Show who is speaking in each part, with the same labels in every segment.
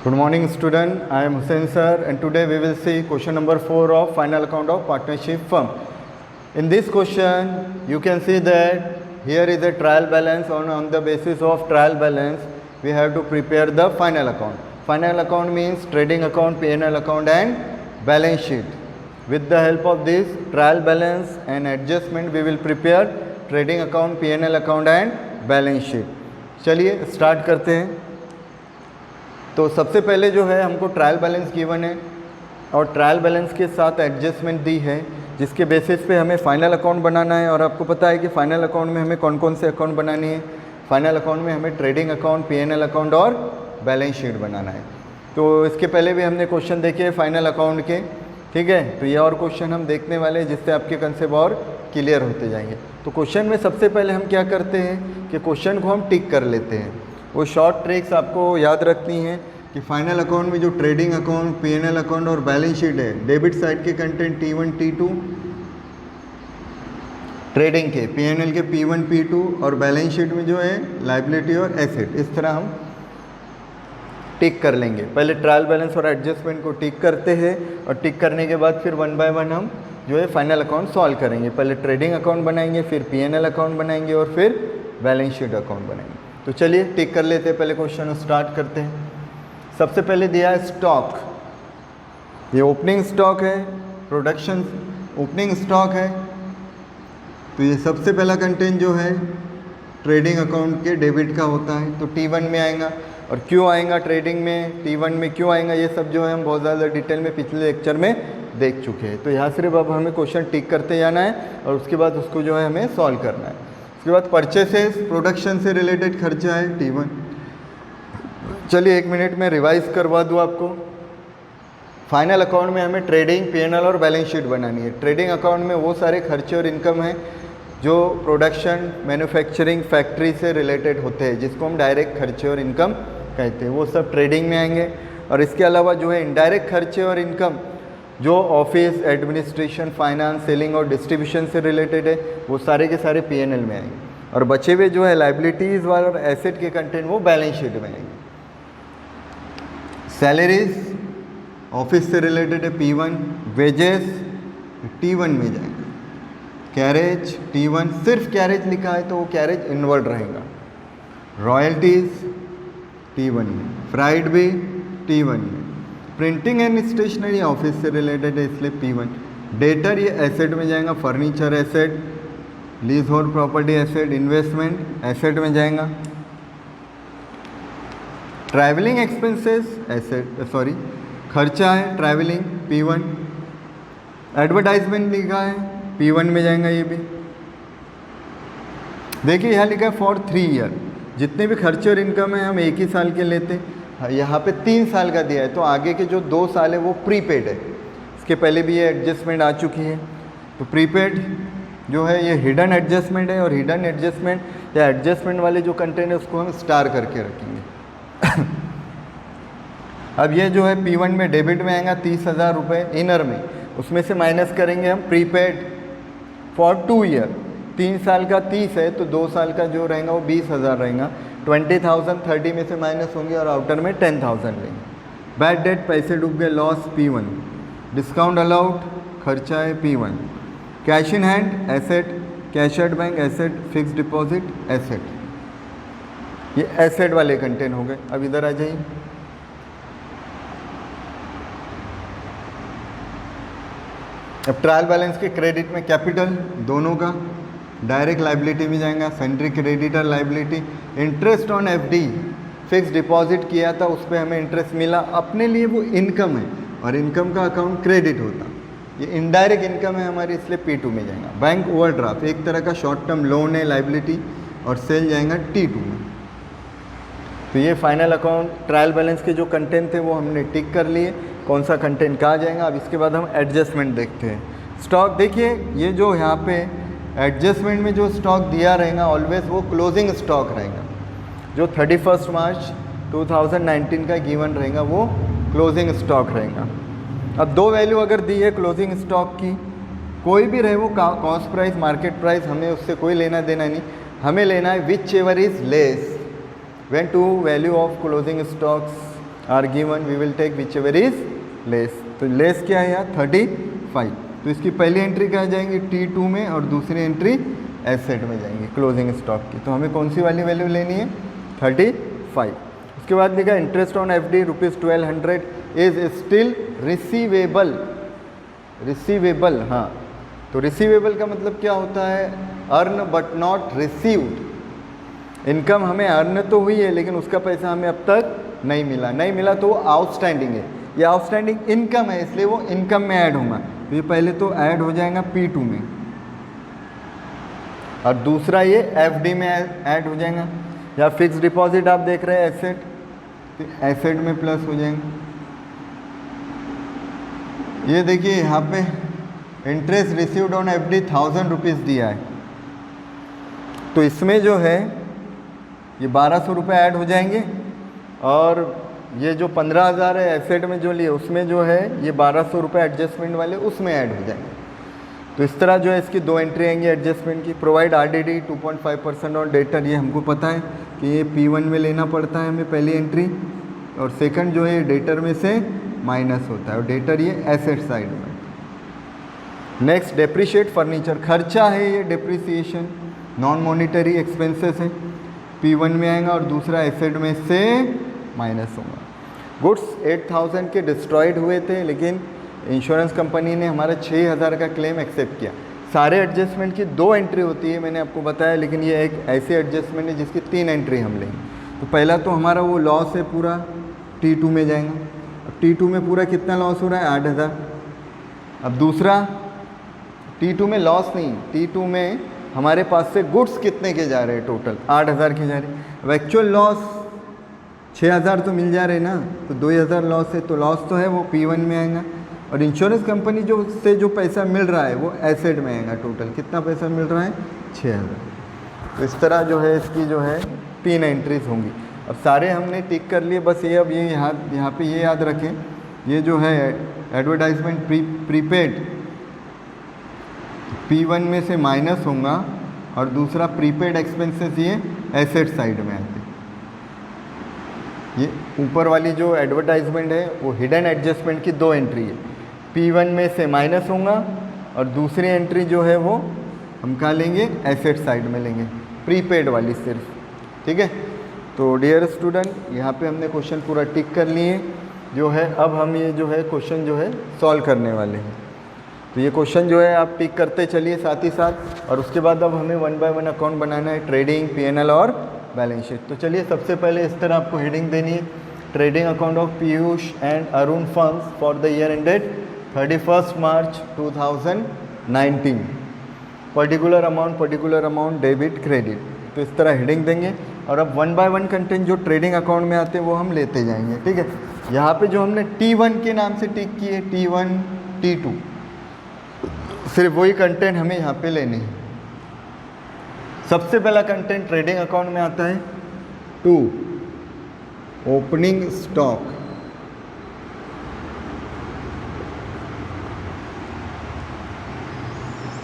Speaker 1: Good morning student, I am Hussain sir and today we will see question number 4 of final account of partnership firm. In this question you can see that here is a trial balance. On the basis of trial balance we have to prepare the final account. Final account means trading account, P&L account and balance sheet. With the help of this trial balance and adjustment we will prepare trading account, P&L account and balance sheet. चलिए start करते हैं. तो सबसे पहले जो है हमको trial balance given है और ट्रायल बैलेंस के साथ एडजस्टमेंट दी है जिसके बेसिस पे हमें फाइनल अकाउंट बनाना है. और आपको पता है कि फाइनल अकाउंट में हमें कौन कौन से अकाउंट बनानी है. फाइनल अकाउंट में हमें ट्रेडिंग अकाउंट, P&L अकाउंट और बैलेंस शीट बनाना है. तो इसके पहले भी हमने क्वेश्चन देखे हैं फाइनल अकाउंट के, ठीक है. तो ये और क्वेश्चन हम देखने वाले हैं जिससे आपके कंसेप्ट और क्लियर होते जाएंगे. तो क्वेश्चन में सबसे पहले हम क्या करते हैं कि क्वेश्चन को हम टिक कर लेते हैं. वो शॉर्ट ट्रिक्स आपको याद रखनी है कि फाइनल अकाउंट में जो ट्रेडिंग अकाउंट, P&L अकाउंट और बैलेंस शीट है, डेबिट साइड के कंटेंट T1, T2, ट्रेडिंग के P&L के P1, P2 और बैलेंस शीट में जो है लायबिलिटी और एसेट, इस तरह हम टिक कर लेंगे. पहले ट्रायल बैलेंस और एडजस्टमेंट को टिक करते हैं और टिक करने के बाद फिर वन बाय वन हम जो है फाइनल अकाउंट सॉल्व करेंगे. पहले ट्रेडिंग अकाउंट बनाएंगे, फिर P&L अकाउंट बनाएंगे और फिर बैलेंस शीट अकाउंट बनाएंगे. तो चलिए टिक कर लेते हैं. पहले क्वेश्चन स्टार्ट करते हैं. सबसे पहले दिया है स्टॉक. ये ओपनिंग स्टॉक है, प्रोडक्शन ओपनिंग स्टॉक है. तो ये सबसे पहला कंटेंट जो है ट्रेडिंग अकाउंट के डेबिट का होता है. तो T1 में आएगा. और क्यों आएगा ट्रेडिंग में, T1 में क्यों आएगा, ये सब जो है हम बहुत ज़्यादा डिटेल में पिछले लेक्चर में देख चुके हैं. तो यहाँ सिर्फ अब हमें क्वेश्चन टिक करते जाना है और उसके बाद उसको जो है हमें सॉल्व करना है. उसके बाद परचेसेस, प्रोडक्शन से रिलेटेड खर्चा है T1. चलिए 1 मिनट में रिवाइज करवा दूँ आपको. फाइनल अकाउंट में हमें ट्रेडिंग, P&L और बैलेंस शीट बनानी है. ट्रेडिंग अकाउंट में वो सारे खर्चे और इनकम हैं जो प्रोडक्शन, मैन्युफैक्चरिंग, फैक्ट्री से रिलेटेड होते हैं जिसको हम डायरेक्ट खर्चे और इनकम कहते हैं. वो सब ट्रेडिंग में आएंगे. और इसके अलावा जो है इनडायरेक्ट खर्चे और इनकम जो ऑफिस, एडमिनिस्ट्रेशन, फाइनेंस, सेलिंग और डिस्ट्रीब्यूशन से रिलेटेड है वो सारे के सारे P&L में आएंगे. और बचे हुए जो है लाइबिलिटीज़ वाले और एसेट के कंटेंट वो बैलेंस शीट में आएंगे. सैलरीज ऑफिस से रिलेटेड है P1, वेजेस T1 में जाएंगे. कैरेज T1, सिर्फ कैरेज लिखा है तो वो कैरेज इन्वॉल्व रहेगा. रॉयल्टीज़ T1 में, फ्राइड भी T1 में. प्रिंटिंग एंड स्टेशनरी ऑफिस से रिलेटेड है इसलिए P1. डेटर ये एसेट में जाएगा. Furniture asset, lease hold property asset, investment asset में जाएगा. ट्रैवलिंग एक्सपेंसेस एसेट खर्चा है ट्रैवलिंग P1. एडवर्टाइजमेंट लिखा है P1 में जाएगा. ये भी देखिए यहाँ लिखा है फॉर 3 ईयर. जितने भी खर्चे और इनकम है हम एक ही साल के लेते हैं. यहाँ पे 3 साल का दिया है तो आगे के जो 2 साल है वो प्रीपेड है. इसके पहले भी ये एडजस्टमेंट आ चुकी है. तो प्रीपेड जो है ये हिडन एडजस्टमेंट है और हिडन एडजस्टमेंट या एडजस्टमेंट वाले जो कंटेंट है उसको हम स्टार करके रखेंगे. अब ये जो है P1 में डेबिट में आएगा 30,000 रुपये इनर में. उसमें से माइनस करेंगे हम प्रीपेड फॉर 2 ईयर. 3 साल का 30 है तो 2 साल का जो रहेगा वो 20,000 रहेगा. 20,000 30 में से माइनस होंगे और आउटर में 10,000 लेंगे. बैड डेट पैसे डूब गए, लॉस P1. डिस्काउंट अलाउड खर्चा है P1. Cash in hand asset, cash at bank asset, fix deposit asset. ये एसेट वाले कंटेंट हो गए. अब इधर आ जाइए. अब ट्रायल बैलेंस के क्रेडिट में कैपिटल दोनों का, डायरेक्ट लाइबिलिटी में जाएगा. Sundry creditor liability. Interest on FD, fix deposit किया था उस पर हमें इंटरेस्ट मिला, अपने लिए वो इनकम है और इनकम का अकाउंट क्रेडिट होता. ये इनडायरेक्ट इनकम है हमारी इसलिए P2 में जाएगा. बैंक ओवरड्राफ्ट एक तरह का शॉर्ट टर्म लोन है लाइबिलिटी और सेल जाएगा T2 में. तो ये फाइनल अकाउंट ट्रायल बैलेंस के जो कंटेंट थे वो हमने टिक कर लिए. कौन सा कंटेंट कहाँ जाएगा. अब इसके बाद हम एडजस्टमेंट देखते हैं. स्टॉक देखिए ये जो यहाँ पे एडजस्टमेंट में जो स्टॉक दिया रहेगा ऑलवेज वो क्लोजिंग स्टॉक रहेगा. जो 31 मार्च 2019 का गिवन रहेगा वो क्लोजिंग स्टॉक रहेगा. अब 2 वैल्यू अगर दी है क्लोजिंग स्टॉक की, कोई भी रहे वो कॉस्ट प्राइस, मार्केट प्राइस, हमें उससे कोई लेना देना नहीं. हमें लेना है whichever is less when two value of closing stocks are given, we will take whichever is less. तो लेस क्या है यहाँ 35, तो इसकी पहली एंट्री कहाँ जाएंगी T2 में और दूसरी एंट्री एसेट में जाएंगी क्लोजिंग स्टॉक की। तो हमें कौन सी वाली वैल्यू लेनी है 35। उसके बाद लिखा interest on FD ₹1200 is still receivable. Receivable, हाँ, तो रिसीवेबल का मतलब क्या होता है, earn but not received. Income हमें अर्न तो हुई है लेकिन उसका पैसा हमें अब तक नहीं मिला, नहीं मिला तो वो आउटस्टैंडिंग है। ये आउटस्टैंडिंग इनकम है इसलिए वो इनकम में ऐड होगा। तो ये पहले तो ऐड हो जाएगा P2 में और दूसरा ये FD में ऐड हो जाएगा। या फिक्स डिपॉजिट आप देख रहे हैं एसेट, तो एसेट में प्लस हो जाएंगे। ये देखिए यहाँ पे interest received on FD 1000 rupees दिया है, तो इसमें जो है ये 1200 रुपये ऐड हो जाएंगे और ये जो 15,000 है एसेट में जो लिए उसमें जो है ये 1200 रुपये एडजस्टमेंट वाले उसमें ऐड हो जाएंगे। तो इस तरह जो है इसकी दो एंट्री आएंगी एडजस्टमेंट की। प्रोवाइड RDD 2.5% ऑन डेटर, ये हमको पता है कि ये P1 में लेना पड़ता है हमें पहली एंट्री, और सेकंड जो है डेटर में से माइनस होता है और डेटर ये एसेट साइड में। नेक्स्ट डेप्रिशिएट फर्नीचर, खर्चा है ये, डेप्रिसिएशन नॉन मॉनिटरी एक्सपेंसेस है, P1 में आएगा और दूसरा एसेट में से माइनस होगा। गुड्स 8000 के डिस्ट्रॉयड हुए थे लेकिन इंश्योरेंस कंपनी ने हमारा 6000 का क्लेम एक्सेप्ट किया। सारे एडजस्टमेंट की दो एंट्री होती है मैंने आपको बताया, लेकिन ये एक ऐसी एडजस्टमेंट है जिसकी 3 एंट्री हम लेंगे। तो पहला तो हमारा वो लॉस है पूरा T2 में जाएगा। अब T2 में पूरा कितना लॉस हो रहा है 8000। अब दूसरा T2 में लॉस नहीं, T2 में हमारे पास से गुड्स कितने के जा रहे हैं, टोटल 8000 के जा रहे हैं। अब एक्चुअल लॉस 6000 तो मिल जा रहे ना, तो 2000 लॉस है, तो लॉस तो है वो P1 में आएगा और इंश्योरेंस कंपनी जो से जो पैसा मिल रहा है वो एसेट में आएगा। टोटल कितना पैसा मिल रहा है 6000। तो इस तरह जो है इसकी जो है 3 एंट्रीज होंगी। अब सारे हमने टिक कर लिए, बस ये अब ये यहाँ पे ये याद रखें, ये जो है एडवर्टाइजमेंट प्रीपेड P1 में से माइनस होगा और दूसरा प्रीपेड एक्सपेंसेस ये एसेट साइड में आते। ये ऊपर वाली जो एडवर्टाइजमेंट है वो हिडन एडजस्टमेंट की 2 एंट्री है, P1 में से माइनस होगा और दूसरी एंट्री जो है वो हम कहाँ लेंगे, एसेट साइड में लेंगे, प्रीपेड वाली सिर्फ। ठीक है, तो डियर स्टूडेंट यहाँ पे हमने क्वेश्चन पूरा टिक कर लिए जो है। अब हम ये जो है क्वेश्चन जो है सॉल्व करने वाले हैं। तो ये क्वेश्चन जो है आप टिक करते चलिए साथ ही साथ, और उसके बाद अब हमें 1 बाय 1 अकाउंट बनाना है, ट्रेडिंग, P&L और बैलेंस शीट। तो चलिए सबसे पहले इस तरह आपको हेडिंग देनी है, trading account of Piyush and Arun firms for the year ended 31 March 2019, particular amount debit credit. तो इस तरह हेडिंग देंगे और अब 1 बाय 1 कंटेंट जो ट्रेडिंग अकाउंट में आते हैं वो हम लेते जाएंगे। ठीक है, यहाँ पे जो हमने T1 के नाम से टिक किए, T1 T2, सिर्फ वही कंटेंट हमें यहाँ पे लेने हैं। सबसे पहला कंटेंट ट्रेडिंग अकाउंट में आता है 2 ओपनिंग स्टॉक।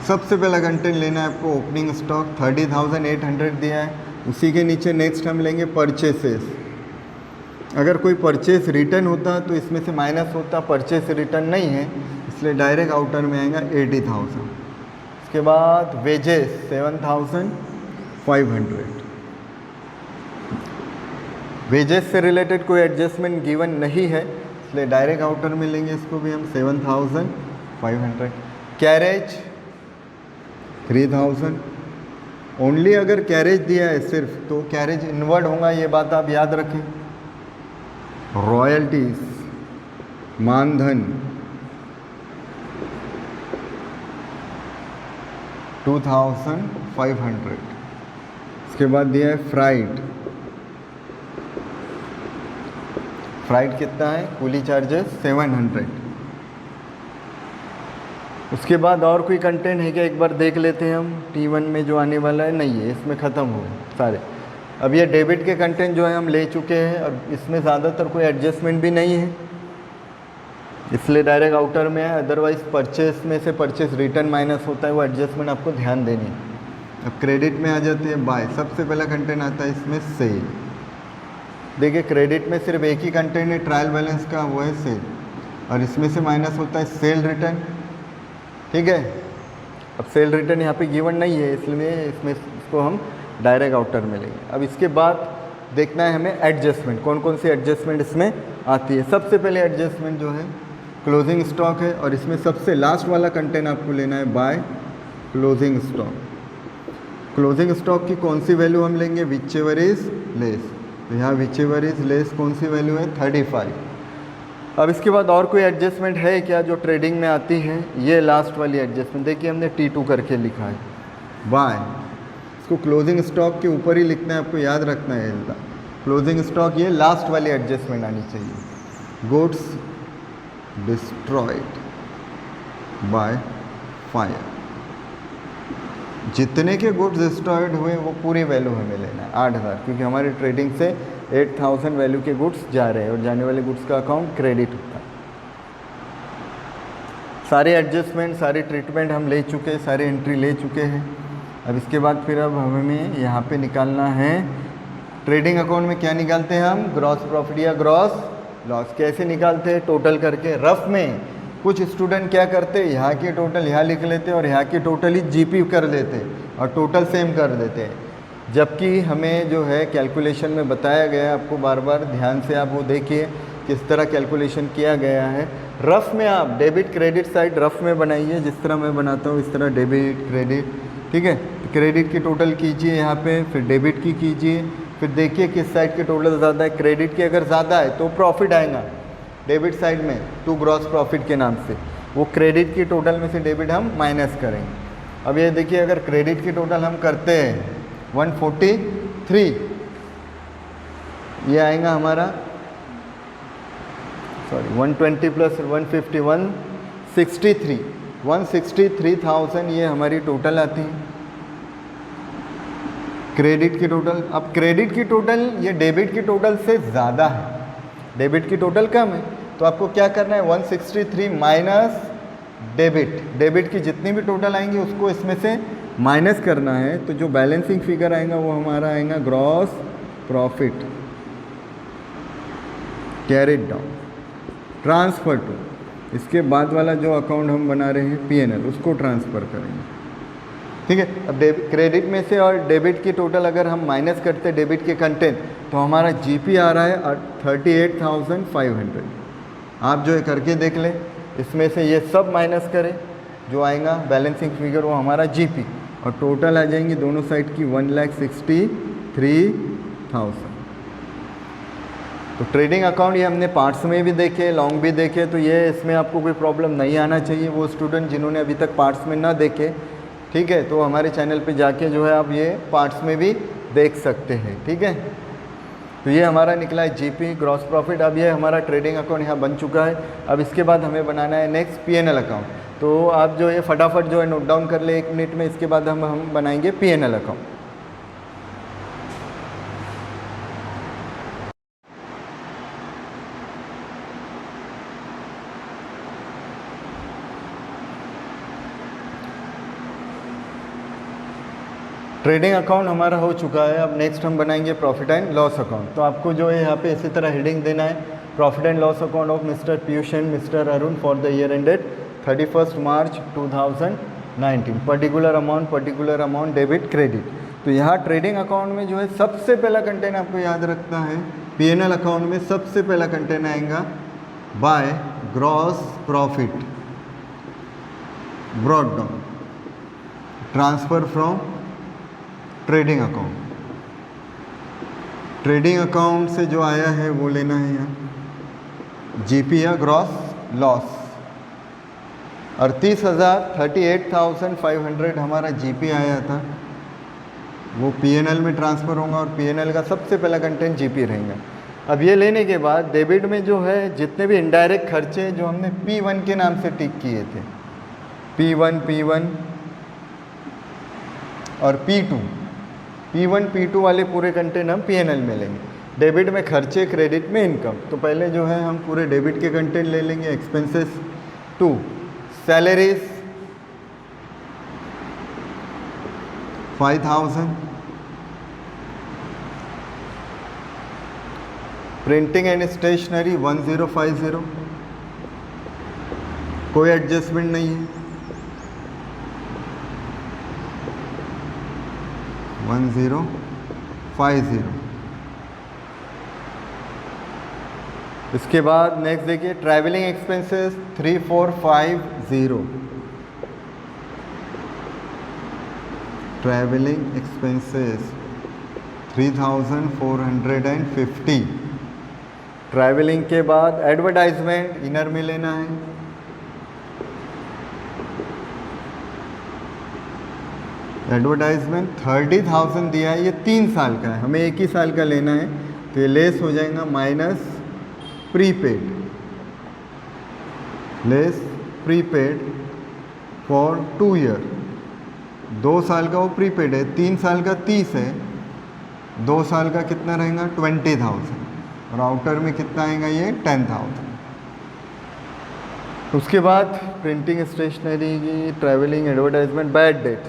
Speaker 1: सबसे पहला कंटेंट लेना है आपको ओपनिंग स्टॉक, 30,800 दिया है। उसी के नीचे नेक्स्ट हम लेंगे परचेसेस। अगर कोई परचेस रिटर्न होता तो इसमें से माइनस होता, परचेस रिटर्न नहीं है इसलिए डायरेक्ट आउटर में आएगा 80,000। उसके बाद वेजेस 7,500। वेजेस से रिलेटेड कोई एडजस्टमेंट गिवन नहीं है इसलिए डायरेक्ट आउटर में लेंगे इसको भी हम 7,500। कैरेज 3,000। ओनली अगर कैरेज दिया है सिर्फ तो कैरेज इनवर्ड होगा, ये बात आप याद रखें। रॉयल्टीज, मानधन 2,500। इसके बाद दिया है फ्राइट। फ्राइट कितना है, कूली चार्जेस 700। उसके बाद और कोई कंटेंट है क्या, एक बार देख लेते हैं हम। T1 में जो आने वाला है नहीं है, इसमें ख़त्म हो गए सारे। अब ये डेबिट के कंटेंट जो है हम ले चुके हैं और इसमें ज़्यादातर कोई एडजस्टमेंट भी नहीं है इसलिए डायरेक्ट आउटर में है। अदरवाइज परचेस में से परचेस रिटर्न माइनस होता है, वो एडजस्टमेंट आपको ध्यान देनी है। अब क्रेडिट में आ जाते हैं बाय। सबसे पहला कंटेंट आता है इसमें सेल। देखिए क्रेडिट में सिर्फ एक ही कंटेंट है ट्रायल बैलेंस का, वो है सेल, और इसमें से माइनस होता है सेल रिटर्न। ठीक है, अब सेल रिटर्न यहाँ पे गिवन नहीं है, इसलिए इसको हम डायरेक्ट आउटर में लेंगे। अब इसके बाद देखना है हमें एडजस्टमेंट, कौन कौन सी एडजस्टमेंट इसमें आती है। सबसे पहले एडजस्टमेंट जो है क्लोजिंग स्टॉक है, और इसमें सबसे लास्ट वाला कंटेंट आपको लेना है by closing stock. Closing stock की कौन सी वैल्यू हम लेंगे, विच एवर इज लेस, तो यहाँ विच एवर इज लेस कौन सी वैल्यू है 35। अब इसके बाद और कोई एडजस्टमेंट है क्या जो ट्रेडिंग में आती है, ये लास्ट वाली एडजस्टमेंट देखिए हमने T2 करके लिखा है बाय, इसको क्लोजिंग स्टॉक के ऊपर ही लिखना है, आपको याद रखना है क्लोजिंग स्टॉक, ये लास्ट वाली एडजस्टमेंट आनी चाहिए। गुड्स डिस्ट्रॉयड बाय फायर, जितने के गुड्स डिस्ट्रॉयड हुए वो पूरी वैल्यू हमें लेना है 8000, क्योंकि हमारी ट्रेडिंग से 8000 वैल्यू के गुड्स जा रहे हैं और जाने वाले गुड्स का अकाउंट क्रेडिट होता है। सारे एडजस्टमेंट सारे ट्रीटमेंट हम ले चुके हैं, सारे एंट्री ले चुके हैं। अब इसके बाद फिर अब हमें यहाँ पे निकालना है ट्रेडिंग अकाउंट में क्या निकालते हैं हम, ग्रॉस प्रॉफिट या ग्रॉस लॉस। कैसे निकालते हैं, टोटल करके। रफ में कुछ स्टूडेंट क्या करते हैं, यहाँ की टोटल यहाँ लिख लेते हैं और यहाँ की टोटल ही जीपी कर लेते हैं और टोटल सेम कर देते हैं, जबकि हमें जो है कैलकुलेशन में बताया गया है, आपको बार बार ध्यान से आप वो देखिए किस तरह कैलकुलेशन किया गया है। रफ में आप डेबिट क्रेडिट साइड रफ में बनाइए, जिस तरह मैं बनाता हूँ इस तरह डेबिट क्रेडिट। ठीक है, क्रेडिट की टोटल कीजिए यहाँ पे, फिर डेबिट की कीजिए, फिर देखिए किस साइड की टोटल ज़्यादा है। क्रेडिट की अगर ज़्यादा है तो प्रॉफिट आएगा डेबिट साइड में टू ग्रॉस प्रॉफिट के नाम से, वो क्रेडिट की टोटल में से डेबिट हम माइनस करेंगे। अब ये देखिए अगर क्रेडिट की टोटल हम करते हैं 143, ये आएगा हमारा 120 प्लस 151 163,000 ये हमारी टोटल आती है क्रेडिट की टोटल। अब क्रेडिट की टोटल ये डेबिट की टोटल से ज़्यादा है, डेबिट की टोटल कम है, तो आपको क्या करना है 163 माइनस डेबिट की जितनी भी टोटल आएंगी उसको इसमें से माइनस करना है। तो जो बैलेंसिंग फिगर आएगा वो हमारा आएगा gross profit carried down transfer to, इसके बाद वाला जो अकाउंट हम बना रहे हैं P&L उसको ट्रांसफ़र करेंगे। ठीक है, अब क्रेडिट में से और डेबिट की टोटल अगर हम माइनस करते हैं डेबिट के कंटेंट, तो हमारा जीपी आ रहा है 38,500। आप जो है करके देख लें, इसमें से ये सब माइनस करें, जो आएगा बैलेंसिंग फिगर वो हमारा जीपी, और टोटल आ जाएंगी दोनों साइड की 1,63,000। तो ट्रेडिंग अकाउंट ये हमने पार्ट्स में भी देखे, लॉन्ग भी देखे, तो ये इसमें आपको कोई प्रॉब्लम नहीं आना चाहिए। वो स्टूडेंट जिन्होंने अभी तक पार्ट्स में ना देखे, ठीक है, तो हमारे चैनल पे जाके जो है आप ये पार्ट्स में भी देख सकते हैं। ठीक है, तो ये हमारा निकला है जीपी ग्रॉस प्रॉफिट। अब ये हमारा ट्रेडिंग अकाउंट यहाँ बन चुका है। अब इसके बाद हमें बनाना है नेक्स्ट P&L अकाउंट। तो आप जो है फटाफट जो है नोट डाउन कर ले 1 मिनट में, इसके बाद हम बनाएंगे P&L अकाउंट। ट्रेडिंग अकाउंट हमारा हो चुका है। अब नेक्स्ट हम बनाएंगे प्रॉफिट एंड लॉस अकाउंट। तो आपको जो है यहाँ पे इसी तरह हेडिंग देना है, profit and loss account of mister Piyush and mister Arun for the year ended 31 March 2019, particular amount debit credit. तो यहाँ ट्रेडिंग अकाउंट में जो है सबसे पहला कंटेंट आपको याद रखना है, P&L अकाउंट में सबसे पहला कंटेंट आएगा by gross profit brought down transfer from trading account. Trading account से जो आया है वो लेना है यहाँ जीपी या ग्रॉस लॉस। 38,500 हमारा जीपी आया था, वो P&L में ट्रांसफ़र होगा और P&L का सबसे पहला कंटेंट जीपी रहेगा। अब ये लेने के बाद डेबिट में जो है जितने भी इनडायरेक्ट खर्चे जो हमने P1 के नाम से टिक किए थे, P1 और P1 P2 वाले पूरे कंटेंट हम P&L में लेंगे। डेबिट में खर्चे, क्रेडिट में इनकम। तो पहले जो है हम पूरे डेबिट के कंटेंट ले लेंगे। Expenses 2 salaries 5,000, printing and stationery 1050, कोई एडजस्टमेंट नहीं है। 1050। इसके बाद नेक्स्ट देखिए travelling expenses 3450, travelling expenses 3450। Travelling के बाद एडवर्टाइजमेंट इनर में लेना है, एडवर्टाइजमेंट 30,000 दिया है, ये 3 साल का है, हमें 1 ही साल का लेना है, तो ये लेस हो जाएगा minus prepaid, less prepaid for 2 year. 2 साल का वो प्रीपेड है, 3 साल का 30 है, 2 साल का कितना रहेगा 20,000, और आउटर में कितना आएगा ये 10,000। उसके बाद प्रिंटिंग स्टेशनरी की, travelling, advertisement, bad debt,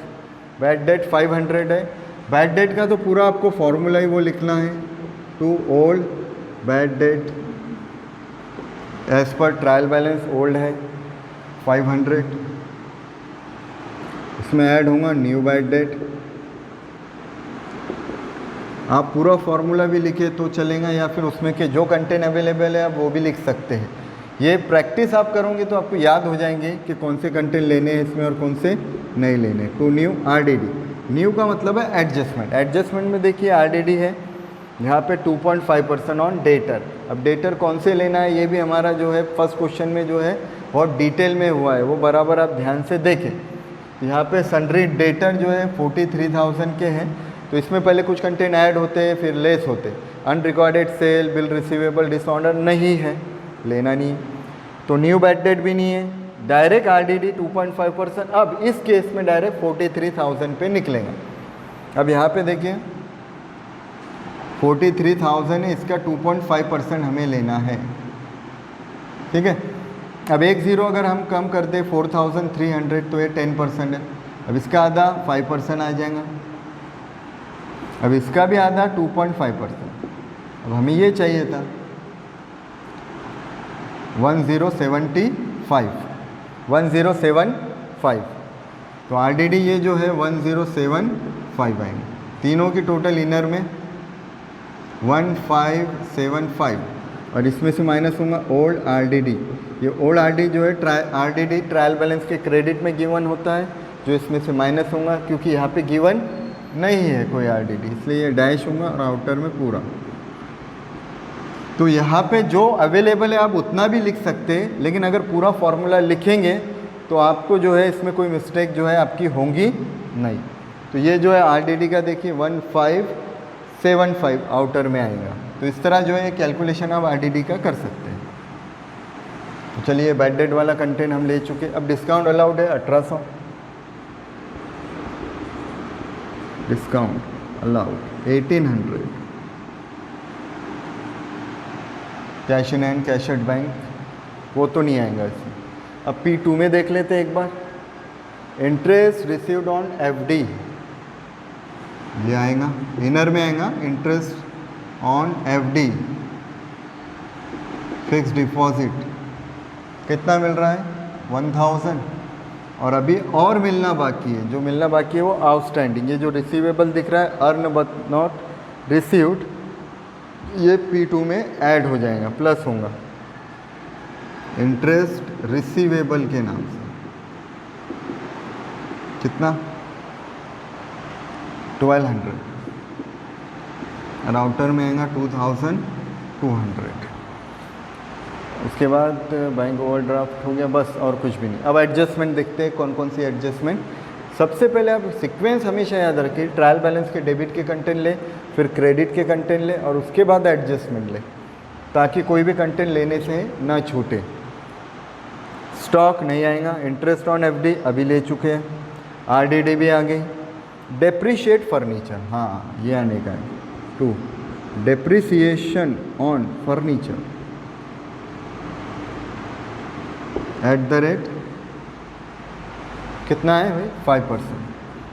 Speaker 1: bad debt 500 है। बैड डेट का तो पूरा आपको फॉर्मूला ही वो लिखना है, to old bad debt as पर ट्रायल बैलेंस ओल्ड है 500, इसमें ऐड होगा न्यू बैड डेट। आप पूरा फॉर्मूला भी लिखे तो चलेगा, या फिर उसमें के जो कंटेंट अवेलेबल है आप वो भी लिख सकते हैं। ये प्रैक्टिस आप करोगे तो आपको याद हो जाएंगे कि कौन से कंटेंट लेने हैं इसमें और कौन से नहीं लेने। टू न्यू RDD, न्यू का मतलब है एडजस्टमेंट। एडजस्टमेंट में देखिए RDD है यहाँ पे 2.5% ऑन डेटर। अब डेटर कौन से लेना है ये भी हमारा जो है फर्स्ट क्वेश्चन में जो है बहुत डिटेल में हुआ है, वो बराबर आप ध्यान से देखें। यहाँ पे सन्ड्री डेटर जो है 43,000 के हैं, तो इसमें पहले कुछ कंटेंट ऐड होते हैं फिर लेस होते हैं। Unrecorded sale, bill receivable, disorder नहीं है, लेना नहीं है। तो न्यू बैड डेट भी नहीं है, डायरेक्ट RDD 2.5%। अब इस केस में डायरेक्ट 43,000 पे निकलेगा। अब यहाँ पे देखिए 43,000 है, इसका 2.5% हमें लेना है, ठीक है। अब 10 अगर हम कम कर दे 4,300 तो ये 10% है। अब इसका आधा 5% आ जाएगा, अब इसका भी आधा 2.5%। अब हमें ये चाहिए था 1075, तो RDD ये जो है 1075 आएंगे। तीनों की टोटल इनर में 1575, और इसमें से माइनस होगा ओल्ड RDD। ये ओल्ड RDD जो है RDD ट्रायल बैलेंस के क्रेडिट में गिवन होता है, जो इसमें से माइनस होगा क्योंकि यहाँ पे गिवन नहीं है कोई RDD, इसलिए ये डैश होगा और आउटर में पूरा। तो यहाँ पे जो अवेलेबल है आप उतना भी लिख सकते हैं, लेकिन अगर पूरा फॉर्मूला लिखेंगे तो आपको जो है इसमें कोई मिस्टेक जो है आपकी होंगी नहीं। तो ये जो है RDD का देखिए 1575 आउटर में आएगा। तो इस तरह जो है कैलकुलेशन आप RDD का कर सकते हैं। तो चलिए बैड डेट वाला कंटेंट हम ले चुके। अब डिस्काउंट अलाउड है 1800, discount allowed 1800, cash in hand, cash at bank वो तो नहीं आएगा इसमें। अब P2 में देख लेते हैं एक बार। इंटरेस्ट रिसीव्ड ऑन FD ये आएगा, इनर में आएगा interest on FD fix deposit, कितना मिल रहा है 1000, और अभी और मिलना बाकी है। जो मिलना बाकी है वो आउटस्टैंडिंग, ये जो रिसीवेबल दिख रहा है अर्न बट नॉट रिसीव्ड, ये P2 में ऐड हो जाएगा, प्लस होगा इंटरेस्ट रिसीवेबल के नाम से। कितना 1200, और आउटर में आएगा 2200। उसके बाद बैंक ओवरड्राफ्ट हो गया, बस और कुछ भी नहीं। अब एडजस्टमेंट देखते हैं कौन कौन सी एडजस्टमेंट। सबसे पहले आप सीक्वेंस हमेशा याद रखिए, ट्रायल बैलेंस के डेबिट के कंटेंट ले, फिर क्रेडिट के कंटेंट ले, और उसके बाद एडजस्टमेंट ले, ताकि कोई भी कंटेंट लेने से ना छूटे। स्टॉक नहीं आएगा, इंटरेस्ट ऑन FD अभी ले चुके हैं, RDD भी आ गई। डेप्रीशिएट फर्नीचर, हाँ ये आने का है 2, डेप्रीसिएशन ऑन फर्नीचर @ कितना है भाई 5%।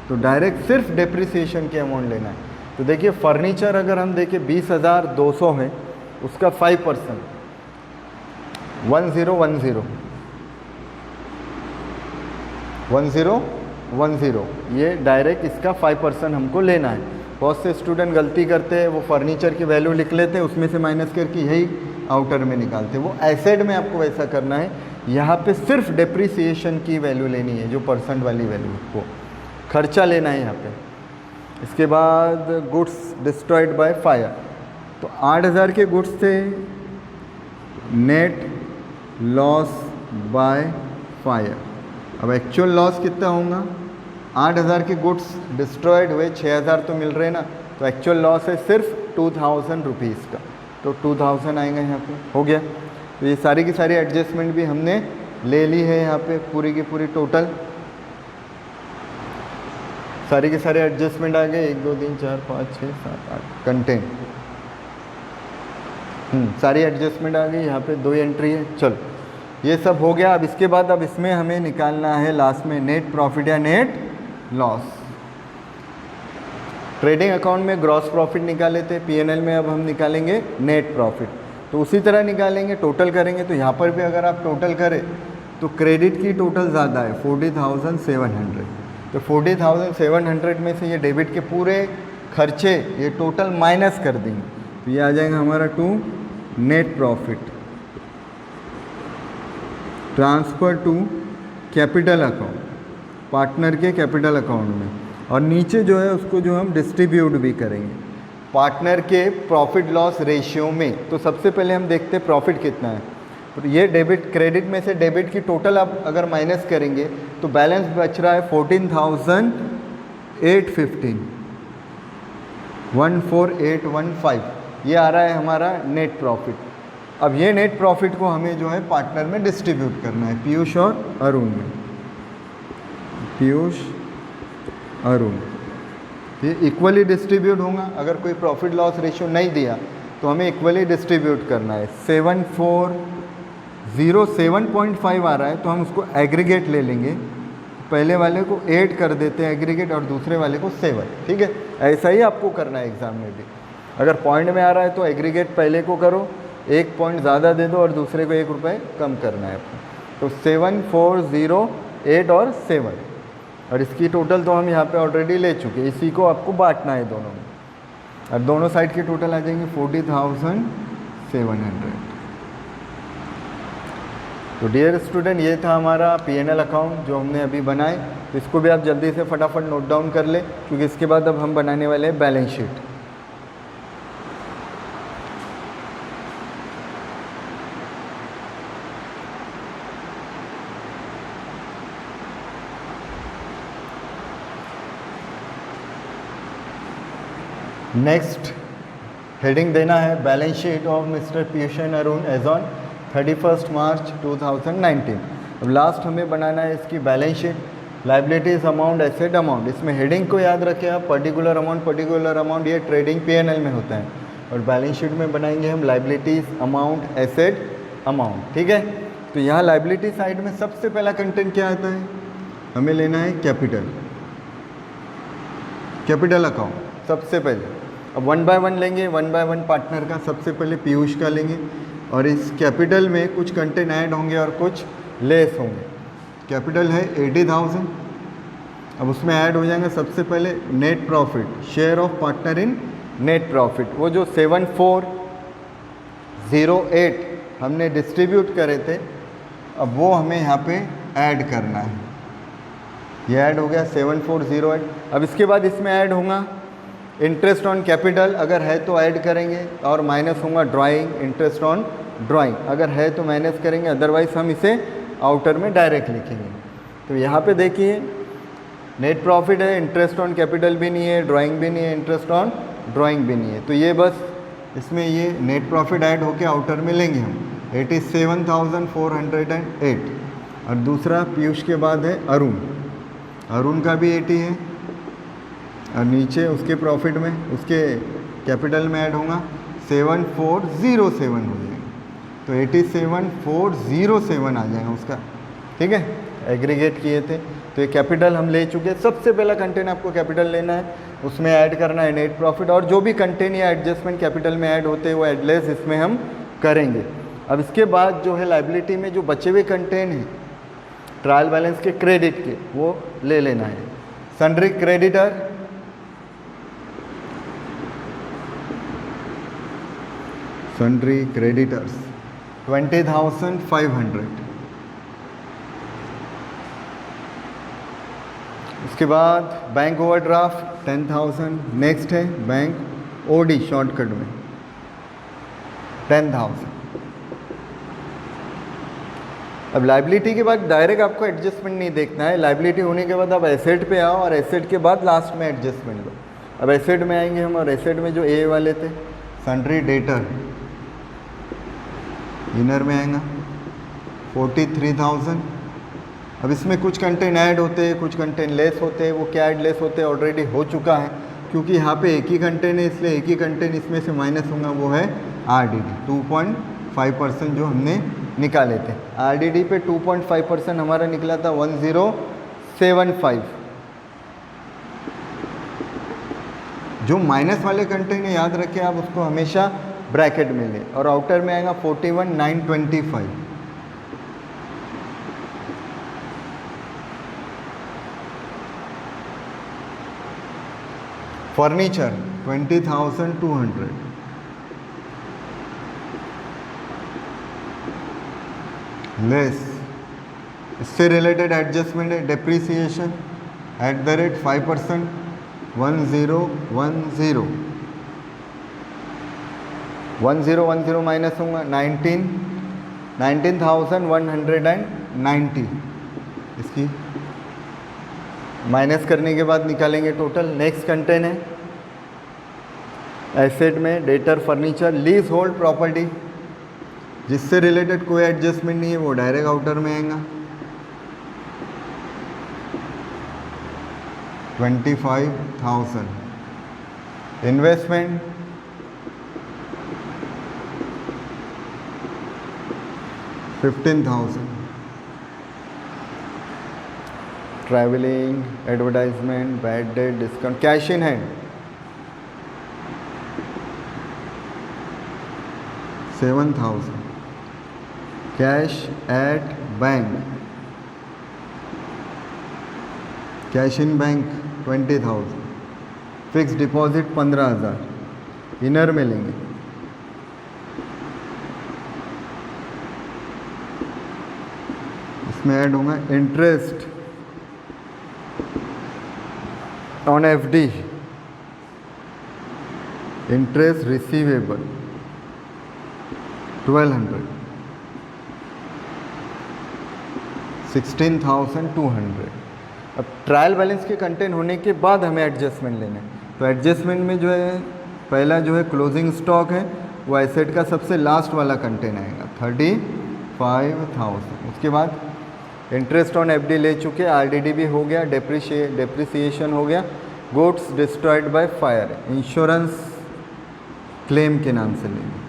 Speaker 1: तो डायरेक्ट सिर्फ डेप्रिसिएशन के अमाउंट लेना है। तो देखिए फर्नीचर अगर हम देखें 20,200 है, उसका 5%, 1010 ये डायरेक्ट इसका 5% हमको लेना है। बहुत से स्टूडेंट गलती करते हैं, वो फर्नीचर की वैल्यू लिख लेते हैं, उसमें से माइनस करके यही आउटर में निकालते हैं। वो एसेट में आपको वैसा करना है, यहाँ पे सिर्फ डेप्रिसिएशन की वैल्यू लेनी है, जो परसेंट वाली वैल्यू को खर्चा लेना है यहाँ पे। इसके बाद गुड्स डिस्ट्रॉयड बाय फायर, तो 8000 के गुड्स थे, नेट लॉस बाय फायर। अब एक्चुअल लॉस कितना होगा, 8000 के गुड्स डिस्ट्रॉयड हुए, 6000 तो मिल रहे ना, तो एक्चुअल लॉस है सिर्फ 2000 रुपीज़ का, तो 2000 आएगा यहाँ पे, हो गया। तो ये सारी की सारी एडजस्टमेंट भी हमने ले ली है यहाँ पे, पूरी की पूरी टोटल सारी के सारे एडजस्टमेंट आ गए, 1 2 3 4 5 6 7 8 कंटेंट, सारी एडजस्टमेंट आ गई। यहाँ पे 2 एंट्री है। चलो ये सब हो गया। अब इसके बाद अब इसमें हमें निकालना है लास्ट में नेट प्रॉफिट या नेट लॉस। ट्रेडिंग अकाउंट में ग्रॉस प्रॉफिट निकाले थे, पीएनएल में अब हम निकालेंगे नेट प्रॉफिट। तो उसी तरह निकालेंगे, टोटल करेंगे। तो यहाँ पर भी अगर आप टोटल करें तो क्रेडिट की टोटल ज़्यादा है 40,700, तो 40,700 में से ये डेबिट के पूरे खर्चे ये टोटल माइनस कर देंगे, तो ये आ जाएगा हमारा to net profit transfer to capital account, partner के कैपिटल अकाउंट में। और नीचे जो है उसको जो हम डिस्ट्रीब्यूट भी करेंगे पार्टनर के प्रॉफिट लॉस रेशियो में। तो सबसे पहले हम देखते हैं प्रॉफिट कितना है। तो ये डेबिट क्रेडिट में से डेबिट की टोटल आप अगर माइनस करेंगे तो बैलेंस बच रहा है 14,815, 14815, ये आ रहा है हमारा नेट प्रॉफिट। अब ये नेट प्रॉफिट को हमें जो है पार्टनर में डिस्ट्रीब्यूट करना है, पीयूष और अरुण में, पीयूष अरुण, ये इक्वली डिस्ट्रीब्यूट होगा। अगर कोई प्रॉफिट लॉस रेशियो नहीं दिया तो हमें इक्वली डिस्ट्रीब्यूट करना है। 7,407.5 आ रहा है, तो हम उसको एग्रीगेट ले लेंगे, पहले वाले को 8 कर देते हैं एग्रीगेट और दूसरे वाले को 7, ठीक है। ऐसा ही आपको करना है एग्ज़ाम में भी। अगर पॉइंट में आ रहा है तो एग्रीगेट पहले को करो, 1 पॉइंट ज़्यादा दे दो और दूसरे को 1 रुपये कम करना है आपको। तो 7,408 और 7, और इसकी टोटल तो हम यहाँ पे ऑलरेडी ले चुके, इसी को आपको बांटना है दोनों में, और दोनों साइड की टोटल आ जाएंगे 40,700। तो डियर स्टूडेंट, ये था हमारा पीएनएल अकाउंट जो हमने अभी बनाए। तो इसको भी आप जल्दी से फटाफट नोट डाउन कर ले, क्योंकि इसके बाद अब हम बनाने वाले हैं बैलेंस शीट। नेक्स्ट हेडिंग देना है balance sheet of mister Piyush and Arun as on 31 March 2019। अब लास्ट हमें बनाना है इसकी balance sheet, liabilities amount, asset amount. इसमें हेडिंग को याद रखें आप, पर्टिकुलर अमाउंट ये ट्रेडिंग पीएनएल में होता है, और बैलेंस शीट में बनाएंगे हम लाइबिलिटीज अमाउंट, एसेट अमाउंट, ठीक है। तो यहाँ लाइबिलिटी साइड में सबसे पहला कंटेंट क्या आता है, हमें लेना है कैपिटल अकाउंट सबसे पहले। अब 1 बाय 1 लेंगे, 1 बाय 1 पार्टनर का। सबसे पहले पीयूष का लेंगे, और इस कैपिटल में कुछ कंटेंट ऐड होंगे और कुछ लेस होंगे। कैपिटल है 80,000, अब उसमें ऐड हो जाएंगे सबसे पहले net profit, share of partner in net profit. वो जो 7,408 हमने डिस्ट्रीब्यूट करे थे, अब वो हमें यहाँ पे ऐड करना है। ये ऐड हो गया 7,408। अब इसके बाद इसमें ऐड होगा इंटरेस्ट ऑन कैपिटल, अगर है तो ऐड करेंगे, और माइनस होगा ड्राइंग, इंटरेस्ट ऑन ड्राइंग, अगर है तो माइनस करेंगे, अदरवाइज हम इसे आउटर में डायरेक्ट लिखेंगे। तो यहाँ पे देखिए नेट प्रॉफिट है, इंटरेस्ट ऑन कैपिटल भी नहीं है, ड्राइंग भी नहीं है, इंटरेस्ट ऑन ड्राइंग भी नहीं है। तो ये बस इसमें ये नेट प्रॉफिट ऐड होके आउटर में लेंगे हम 87,408। और दूसरा पीयूष के बाद है अरुण का भी 80 है, और नीचे उसके प्रॉफिट में, उसके कैपिटल में ऐड होगा 7,407 हो जाएगा, तो 87,407 आ जाएगा उसका, ठीक है। एग्रीगेट किए थे। तो ये कैपिटल हम ले चुके हैं। सबसे पहला कंटेन आपको कैपिटल लेना है, उसमें ऐड करना है नेट प्रॉफिट, और जो भी कंटेन या एडजस्टमेंट कैपिटल में ऐड होते हैं वो एडलेस इसमें हम करेंगे। अब इसके बाद जो है लाइबिलिटी में जो बचे हुए कंटेन हैं ट्रायल बैलेंस के क्रेडिट के, वो ले लेना है। Sundry creditor, sundry creditors 20,500। उसके बाद बैंक ओवरड्राफ्ट 10,000। नेक्स्ट है बैंक ओडी शॉर्टकट में 10,000। अब लाइबिलिटी के बाद डायरेक्ट आपको एडजस्टमेंट नहीं देखना है, लाइबिलिटी होने के बाद आप एसेट पे आओ और एसेट के बाद लास्ट में एडजस्टमेंट लो। अब एसेट में आएंगे हम, और एसेट में जो ए वाले थे सन्ड्री डेटर इनर में आएगा 43,000। अब इसमें कुछ कंटेंट ऐड होते हैं, कुछ कंटेंट लेस होते हैं। वो क्या ऐड लेस होते हैं ऑलरेडी हो चुका है, क्योंकि यहाँ पे एक ही कंटेंट है इसलिए एक ही कंटेंट इसमें से माइनस होगा, वो है आरडीडी 2.5% जो हमने निकाले थे। आरडीडी पे 2.5% हमारा निकला था 1075। जो माइनस वाले कंटेंट है याद रखें आप उसको हमेशा ब्रैकेट में लें, और आउटर में आएगा 41,925। फर्नीचर 20,200। लेस इससे रिलेटेड एडजस्टमेंट है डेप्रिसिएशन @5%, 1010 1010 माइनस होगा 19,190। इसकी माइनस करने के बाद निकालेंगे टोटल। नेक्स्ट कंटेंट है एसेट में debtor furniture lease hold property, जिससे रिलेटेड कोई एडजस्टमेंट नहीं है, वो डायरेक्ट आउटर में आएगा 25,000। Investment 15,000। Travelling, advertisement, bad debt, discount, cash in hand 7,000। Cash at bank, cash in bank 20,000। Fix deposit 15,000 inner में लेंगे। इसमें ऐड होगा interest on FD, interest receivable 1,200, 16,200। अब ट्रायल बैलेंस के कंटेंट होने के बाद हमें एडजस्टमेंट लेना है। तो एडजस्टमेंट में जो है पहला जो है क्लोजिंग स्टॉक है, वो एसेट का सबसे लास्ट वाला कंटेंट आएगा 35,000। उसके बाद इंटरेस्ट ऑन एफडी ले चुके, आरडीडी भी हो गया, डेप्रिसिएशन हो गया, goods destroyed by fire, insurance claim के नाम से लेंगे।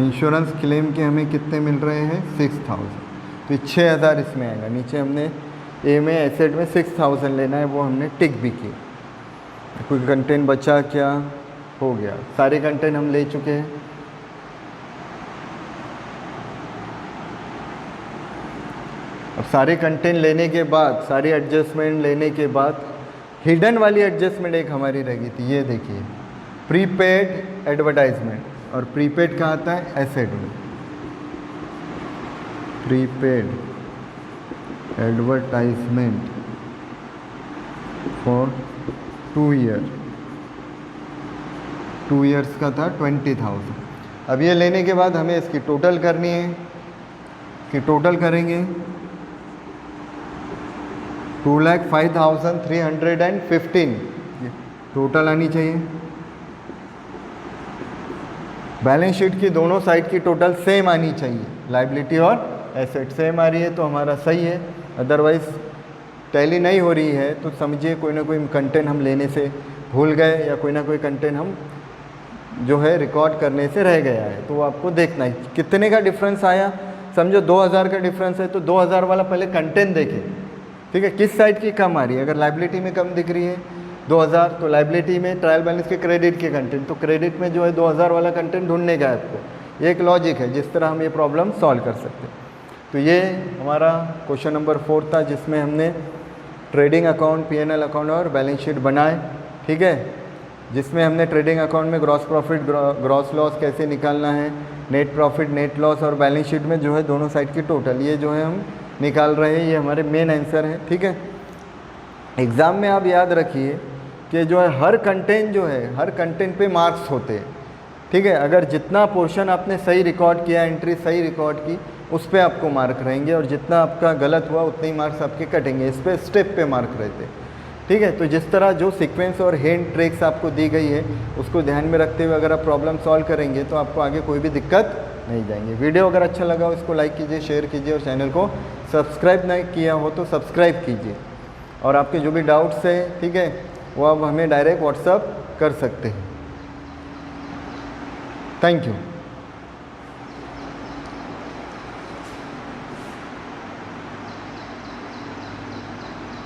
Speaker 1: इंश्योरेंस क्लेम के हमें कितने मिल रहे हैं 6,000, तो 6,000 इसमें आएगा। नीचे हमने ए में एसेट में 6,000 लेना है, वो हमने टिक भी किया। कोई कंटेंट बचा क्या, हो गया, सारे कंटेंट हम ले चुके हैं। अब सारे कंटेंट लेने के बाद, सारी एडजस्टमेंट लेने के बाद हिडन वाली एडजस्टमेंट एक हमारी रह गई थी, ये देखिए प्रीपेड एडवर्टाइजमेंट, और प्रीपेड कहाँ आता है एसेट में। Prepaid advertisement for 2 year, 2 years का था 20,000। अब ये लेने के बाद हमें इसकी टोटल करनी है, कि टोटल करेंगे 2,05,315 टोटल आनी चाहिए। बैलेंस शीट की दोनों साइड की टोटल सेम आनी चाहिए, लायबिलिटी और एसेट सेम आ रही है तो हमारा सही है, अदरवाइज़ टैली नहीं हो रही है तो समझिए कोई ना कोई कंटेंट हम लेने से भूल गए, या कोई ना कोई कंटेंट हम जो है रिकॉर्ड करने से रह गया है, तो वो आपको देखना है। कितने का डिफरेंस आया, समझो 2000 का डिफरेंस है तो 2000 वाला पहले कंटेंट देखें, ठीक है, किस साइड की कम आ रही है। अगर लाइबिलिटी में कम दिख रही है 2000 तो लाइबिलिटी में ट्रायल बैलेंस के क्रेडिट के कंटेंट, तो क्रेडिट में जो है 2000 वाला कंटेंट ढूंढने का है आपको। ये एक लॉजिक है जिस तरह हम ये प्रॉब्लम सॉल्व कर सकते हैं। तो ये हमारा क्वेश्चन नंबर 4 था जिसमें हमने ट्रेडिंग अकाउंट, P&L अकाउंट और बैलेंस शीट बनाए, ठीक है, जिसमें हमने ट्रेडिंग अकाउंट में ग्रॉस प्रॉफिट ग्रॉस लॉस कैसे निकालना है, नेट प्रॉफिट नेट लॉस, और बैलेंस शीट में जो है दोनों साइड की टोटल, ये जो है हम निकाल रहे हैं, ये हमारे मेन आंसर है, ठीक है। एग्ज़ाम में आप याद रखिए कि जो है हर कंटेंट जो है हर कंटेंट पे मार्क्स होते हैं, ठीक है। अगर जितना पोर्शन आपने सही रिकॉर्ड किया, एंट्री सही रिकॉर्ड की, उस पर आपको मार्क रहेंगे, और जितना आपका गलत हुआ उतने ही मार्क्स आपके कटेंगे, इस पर स्टेप पे मार्क रहते हैं, ठीक है। तो जिस तरह जो सीक्वेंस और हिंट ट्रिक्स आपको दी गई है उसको ध्यान में रखते हुए अगर आप प्रॉब्लम सॉल्व करेंगे तो आपको आगे कोई भी दिक्कत नहीं जाएंगे। वीडियो अगर अच्छा लगा हो इसको लाइक कीजिए, शेयर कीजिए, और चैनल को सब्सक्राइब नहीं किया हो तो सब्सक्राइब कीजिए। और आपके जो भी डाउट्स हैं, ठीक है, वो आप हमें डायरेक्ट व्हाट्सअप कर सकते हैं। Thank you.